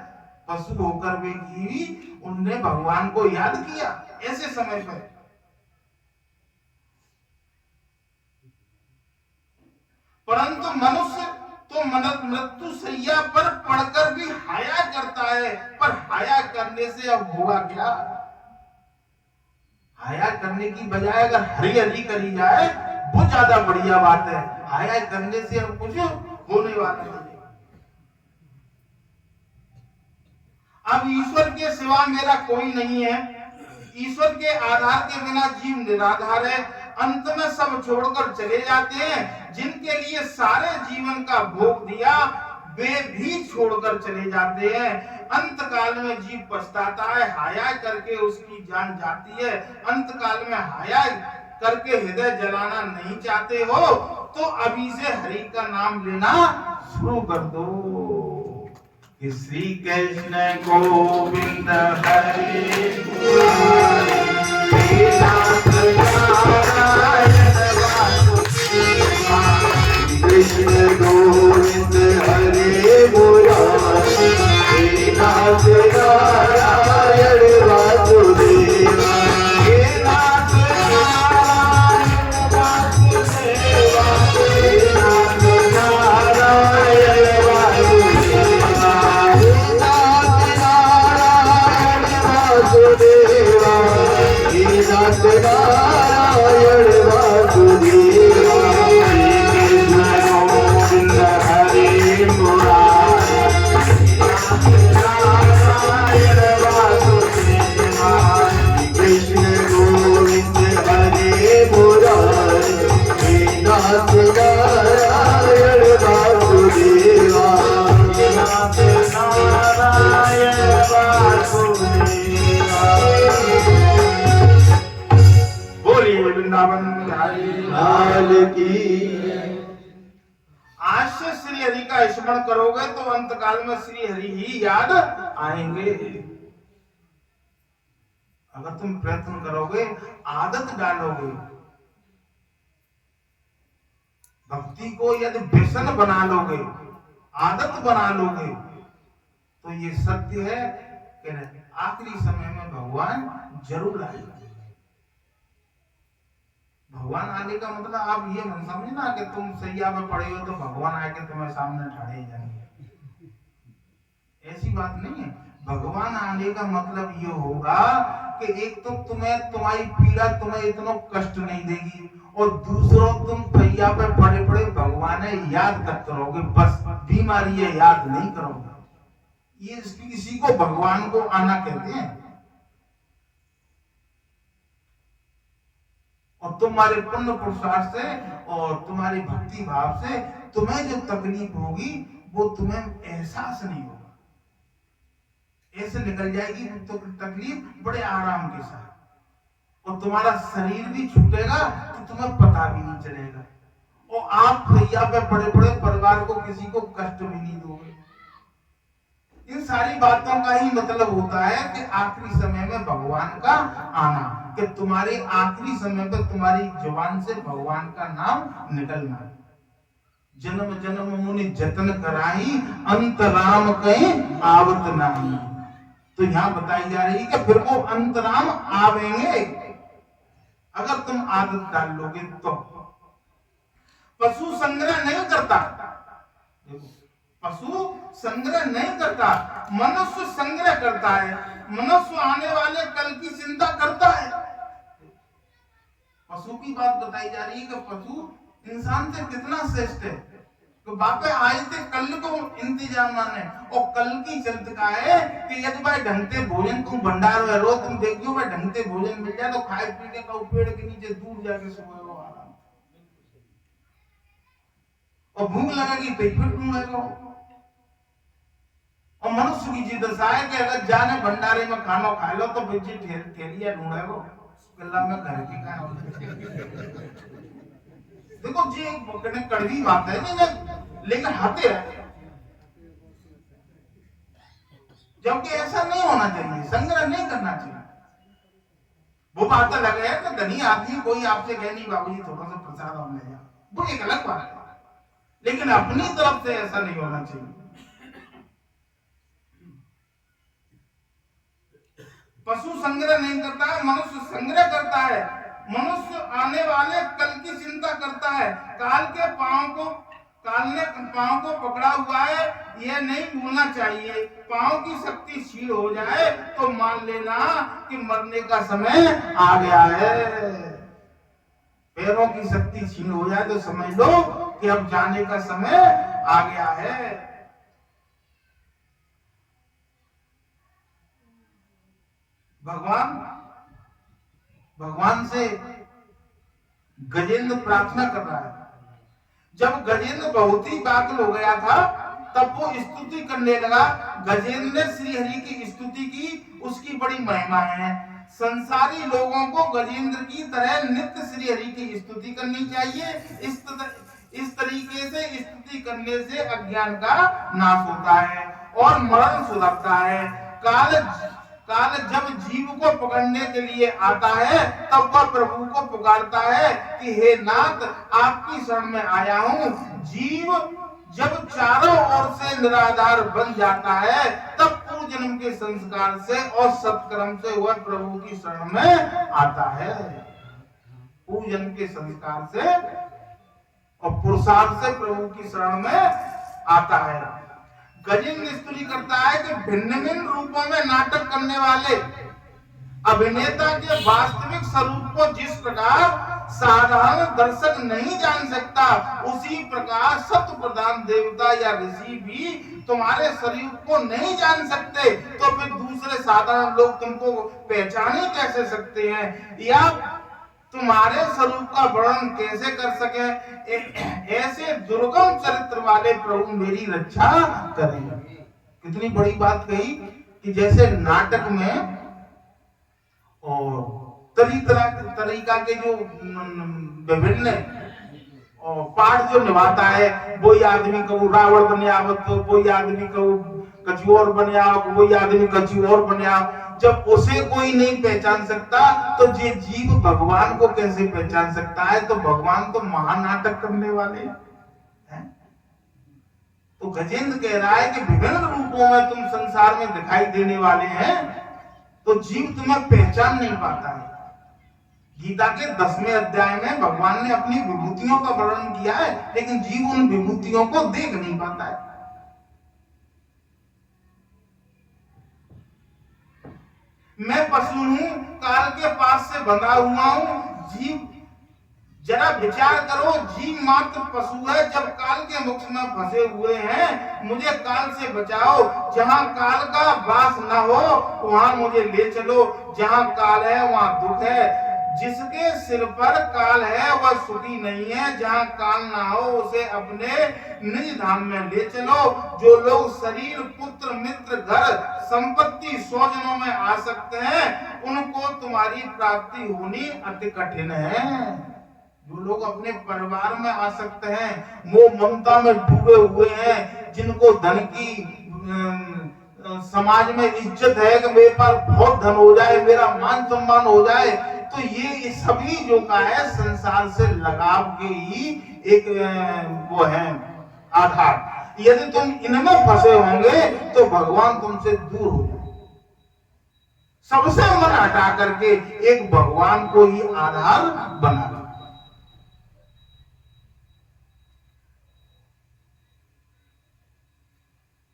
पशु होकर भी उनने भगवान को याद किया ऐसे समय पर। परंतु मनुष्य तो मृत्यु सैया पर पड़कर भी हाया करता है, पर हाया करने से अब होगा क्या? हाया करने की बजाय अगर हरी हरी करी जाए वो ज्यादा बढ़िया बात है। हाया करने से अब कुछ होने वाला नहीं। अब ईश्वर के सिवा मेरा कोई नहीं है। ईश्वर के आधार के बिना जीव निराधार है। अंत में सब छोड़कर चले जाते हैं। जिनके लिए सारे जीवन का भोग दिया वे भी छोड़कर चले जाते हैं। अंत काल में जीव पछताता है, हाया करके उसकी जान जाती है। अंत काल में हाया करके हृदय जलाना नहीं चाहते हो तो अभी से हरि का नाम लेना शुरू कर दो। कि श्री कृष्ण गोविंद हरे कृष्ण गोविंद हरे मुरारी हे नाथ नारायण वासुदेवा हे नाथ नारायण वासुदेवा हे नाथ नारायण वासुदेवा हे नाथ नारायण वासुदेवा हे नाथ नारायण वासुदेवा कृष्ण गोविंद हरे मुरारी हे नाथ नारायण वासुदेवा नाथ नारायण वासुदेवा। बोलिए वृंदावन बिहारी लाल की। आज से श्री हरि का स्मरण करोगे तो अंत काल में श्री हरि ही याद आएंगे। अगर तुम प्रयत्न करोगे, आदत डालोगे, भक्ति को यदि व्यसन बना लोगे, आदत बना लोगे, तो ये सत्य है कि आखिरी समय में भगवान जरूर आएगा। भगवान आने का मतलब आप ये मत समझना कि तुम सैया में पड़े हो तो भगवान आके तुम्हें सामने ठाड़े जाएंगे। ऐसी बात नहीं है। भगवान आने का मतलब ये होगा कि एक तो तुम्हें तुम्हारी पीड़ा तुम्हें इतना कष्ट नहीं देगी और दूसरों तुम सैया पे पड़े पड़े भगवान याद करते रहोगे। बस बीमारी है, याद नहीं करोगे। ये किसी को भगवान को आना कहते हैं। और तुम्हारे पुण्य पुरुषार्थ से और तुम्हारी भक्ति भाव से तुम्हें जो तकलीफ होगी वो तुम्हें एहसास नहीं होगा। ऐसे निकल जाएगी तो तकलीफ बड़े आराम के साथ, और तुम्हारा शरीर भी छूटेगा तो तुम्हें पता भी नहीं चलेगा, और आप भैया पे पड़े पड़े परिवार को किसी को कष्ट भी नहीं दोगे। इन सारी बातों का ही मतलब होता है कि आखिरी समय में भगवान का आना, कि तुम्हारे आखिरी समय पे तुम्हारी जुबान से भगवान का नाम निकलना। जन्म जन्म मुनि जतन कराई, अंत राम कहीं आवत नहीं। तो यहाँ बताई जा रही है कि फिर वो अंत राम आवेंगे अगर तुम आदत डाल लोगे तो। पशु संग्रह नहीं करता, पशु संग्रह नहीं करता, मनुष्य संग्रह करता है। मनुष्य आने वाले कल की चिंता करता है। पशु की बात बताई जा रही है कि पशु इंसान से कितना श्रेष्ठ है। तो बापे आए थे कल को इंतजाम माने, और कल की चलत का है कि यदि भाई ढंग से भोजन तुम भंडार में रो, तुम देखियो भाई ढंग से भोजन मिल जाए तो खाए पी के पेड़ के नीचे दूर जाके सोए हो आराम, और भूख लगेगी पेट फिर ढूंढेगा। और मनुष्य की जी दशा है कि अगर जाने भंडारे में खाना खा लो तो फिर ठेलिया ढूंढेगा गला में घर की का। देखो जी एक कड़वी बात है लेकिन हते है, जबकि ऐसा नहीं होना चाहिए, संग्रह नहीं करना चाहिए। वो बात अलग है कि धनी आदमी कोई आपसे कहे नहीं बाबूजी थोड़ा सा प्रसाद हम ले जाओ, वो एक अलग बात है, लेकिन अपनी तरफ से ऐसा नहीं होना चाहिए। पशु संग्रह नहीं करता है, मनुष्य संग्रह करता है। मनुष्य आने वाले कल की चिंता करता है। काल ने पांव को पकड़ा हुआ है, यह नहीं भूलना चाहिए। पांव की शक्ति क्षीण हो जाए तो मान लेना कि मरने का समय आ गया है। पैरों की शक्ति क्षीण हो जाए तो समझ लो कि अब जाने का समय आ गया है। भगवान से गजेंद्र प्रार्थना कर रहा है। जब गजेंद्र बहुत ही व्याकुल हो गया था तब वो स्तुति करने लगा। गजेंद्र ने श्री हरि की स्तुति की, उसकी बड़ी महिमा है। संसारी लोगों को गजेंद्र की तरह नित्य श्री हरि की स्तुति करनी चाहिए। इस तरीके से स्तुति करने से अज्ञान का नाश होता है और मरण सुधरता है। काल जब जीव को पकड़ने के लिए आता है तब वह प्रभु को पुकारता है कि हे नाथ, आपकी शरण में आया हूँ। जीव जब चारों ओर से निराधार बन जाता है तब पूर्व जन्म के संस्कार से और सत्कर्म से वह प्रभु की शरण में आता है। पूर्व जन्म के संस्कार से और पुरुषार्थ से प्रभु की शरण में आता है। गजेंद्र स्तुति करता है कि भिन्न भिन्न रूपों में नाटक करने वाले अभिनेता के वास्तविक स्वरूप को जिस प्रकार साधारण दर्शक नहीं जान सकता, उसी प्रकार सत्य प्रधान देवता या ऋषि भी तुम्हारे स्वरूप को नहीं जान सकते, तो फिर दूसरे साधारण लोग तुमको पहचान ही कैसे सकते हैं या तुम्हारे स्वरूप का वर्णन कैसे कर सके। ऐसे दुर्गम चरित्र वाले प्रभु मेरी रक्षा करें। कितनी बड़ी बात कही कि जैसे नाटक में और तरीका के जो विभिन्न पार्ट जो निभाता है, वही आदमी कबू रावण बने आवत, कोई आदमी कबू कछु और बने आओ, कोई आदमी कछु और बने आओ। जब उसे कोई नहीं पहचान सकता तो ये जीव भगवान को कैसे पहचान सकता है? तो भगवान तो महानाटक करने वाले हैं। तो गजेंद्र कह रहा है कि विभिन्न रूपों में तुम संसार में दिखाई देने वाले हैं, तो जीव तुम्हें पहचान नहीं पाता है। गीता के 10वें अध्याय में भगवान ने अपनी विभूतियों का वर्णन किया है, लेकिन जीव उन विभूतियों को देख नहीं पाता है। मैं पशु हूं, काल के पास से बंधा हुआ हूं। जीव जरा विचार करो, जीव मात्र पशु है जब काल के मुख में फंसे हुए हैं। मुझे काल से बचाओ, जहां काल का वास न हो वहां मुझे ले चलो। जहां काल है वहां दुख है, जिसके सिर पर काल है वह सुखी नहीं है। जहां काल ना हो उसे अपने निज धाम में ले चलो। जो लोग शरीर, पुत्र, मित्र, घर, संपत्ति, स्वजनों में आ सकते हैं, उनको तुम्हारी प्राप्ति होनी अति कठिन है। जो लोग अपने परिवार में आ सकते हैं, मोह ममता में डूबे हुए हैं, जिनको धन की समाज में इज्जत है कि मेरे पास बहुत धन हो जाए, मेरा मान सम्मान हो जाए, तो ये सभी जो का है संसार से लगाव के ही एक वो है आधार। यदि तुम इनमें फंसे होंगे तो भगवान तुमसे दूर हो जाए। सबसे मन हटा करके एक भगवान को ही आधार बना लो।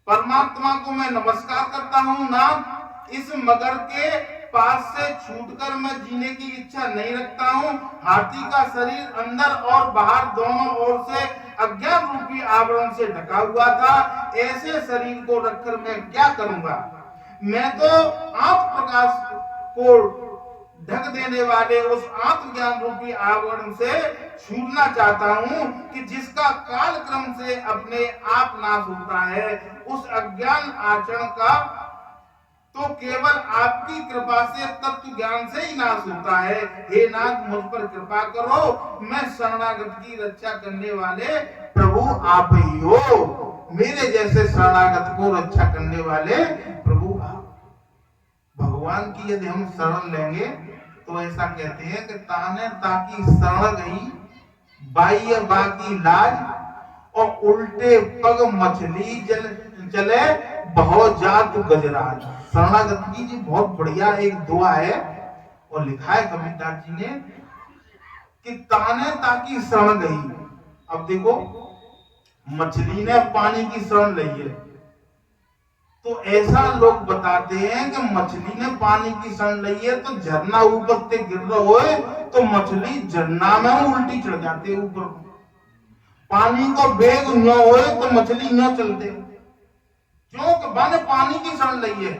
परमात्मा को मैं नमस्कार करता हूँ। नाथ, इस मगर के पास से छूटकर मैं जीने की इच्छा नहीं रखता हूँ। हाथी का शरीर अंदर और बाहर दोनों ओर से अज्ञान रूपी आवरण से ढका हुआ था। ऐसे शरीर को रखकर मैं क्या करूंगा? मैं तो आत्म प्रकाश को ढक देने वाले उस आत्मज्ञान रूपी आवरण से छूटना चाहता हूँ कि जिसका काल क्रम से अपने आप नाश होता है। उस अज्ञान आचरण का तो केवल आपकी कृपा से, तत्व ज्ञान से ही नाश होता है। हे नाथ, मुझ पर कृपा करो। मैं शरणागत की रक्षा करने वाले प्रभु आप ही हो। मेरे जैसे शरणागत को रक्षा करने वाले प्रभु आप। भगवान की यदि हम शरण लेंगे तो ऐसा कहते हैं कि ताने ताकि शरण गई, बाह्य बाकी लाज, और उल्टे पग मछली चले बहुत जात गजराज। शरणागति जी बहुत बढ़िया एक दुआ है और लिखा है कबीरदास जी ने कि ताने ताकि शरण गई। अब देखो, मछली ने पानी की शरण ली है, तो ऐसा लोग बताते हैं कि मछली ने पानी की शरण ली है तो झरना ऊपर से गिर रहा हो तो मछली झरना में उल्टी चढ़ जाती है ऊपर। पानी को बेग न हो तो मछली न चलते, क्योंकि बन पानी की शरण ली है।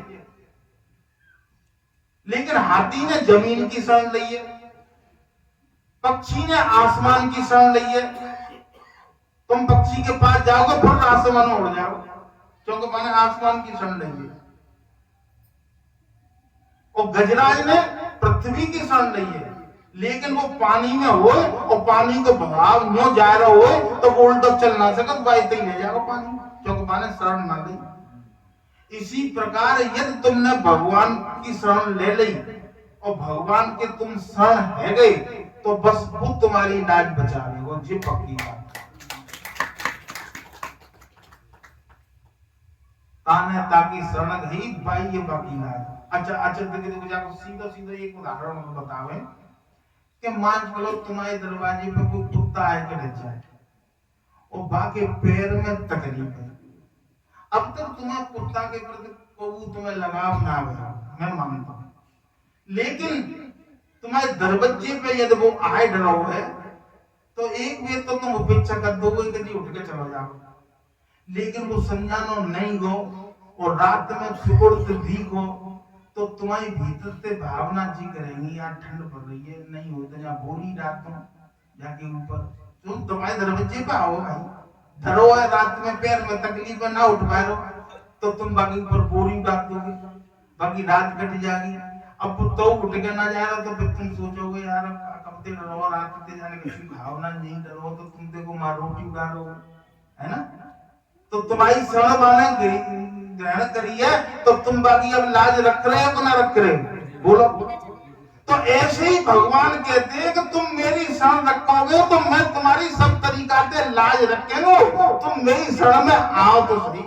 लेकिन हाथी ने जमीन की शरण ली है। पक्षी ने आसमान की शरण ली है। तुम पक्षी के पास जाओगे फिर आसमान में उड़ जाओगे, क्योंकि मैंने आसमान की शरण ली है। और गजराज ने पृथ्वी की शरण ली है, लेकिन वो पानी में हो और पानी को बहाव न्यो जा रहा हो तो वो उल्टा चल ना सकत, वाइते ही ले जाओ पानी, क्योंकि मैंने शरण ना ली। इसी प्रकार यदि तुमने भगवान की शरण ले ली और भगवान के तुम शरण है गए तो बस वो तुम्हारी लाज बचा लेगा, जी पक्की बात। ताने ताकि शरण गई पाई ये बाकी लाज। अच्छा देखो जाकर सीधा सीधा एक उदाहरण बतावे कि मान चलो तुम्हारे दरवाजे पे कोई कुत्ता आए के रह जाए और बाकी पैर में तकलीफ है। अब तक तुम्हें कुत्ता के प्रति कोई तुम्हें लगाव ना हुआ, मैं मानता हूं, लेकिन तुम्हारे दरवाजे पे यदि वो आए डरा हुआ है तो एक बार तो तुम उपेक्षा कर दोगे कि उठ के चलो जाओ, लेकिन वो समझानो नहीं हो और रात में सुकुर्त दीख हो तो तुम्हारी भीतर से भावना जी करेंगी यार ठंड पड़ रही है, नहीं हो तो यहाँ बोली रात में जाके ऊपर तुम तुम्हारे दरवाजे पे आओ भाई, डरो है रात में पैर में तकलीफ है ना उठ पाए तो तुम बाकी ऊपर बोरी डाल दोगे, बाकी रात कट जाएगी। अब तो उठ के ना जा रहा तो फिर तुम सोचोगे यार कब तक डरो, रात तक जाने की भावना नहीं डरो तो तुम देखो मार रोटी उड़ा रहे हो, है ना। तो तुम्हारी शरण माने ग्रहण करी है तो तुम बाकी अब लाज रख रहे हो ना रख रहे हो, बोलो। तो ऐसे ही भगवान कहते हैं कि तुम मेरी शरण रखोगे तो मैं तुम्हारी सब तरीका से लाज रखेंगे, तुम मेरी शरण में आओ तो सही।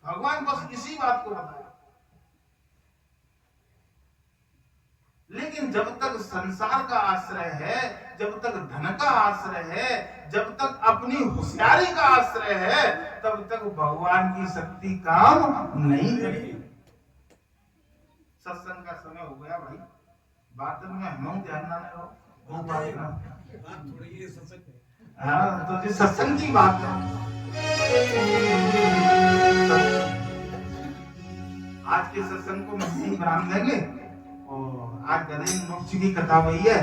भगवान बस इसी बात को बताया। लेकिन जब तक संसार का आश्रय है, जब तक धन का आश्रय है, जब तक अपनी होशियारी का आश्रय है, तब तक भगवान की शक्ति काम नहीं करेगी। सत्संग का समय हो गया भाई, बात में हम ध्यान ना रहो, वो बात थोड़ी ये सत्संग है। हाँ तो ये सत्संग की बात है। आज के सत्संग को मसीह विराम देंगे और आज गणेश मोक्ष की कथा हुई है।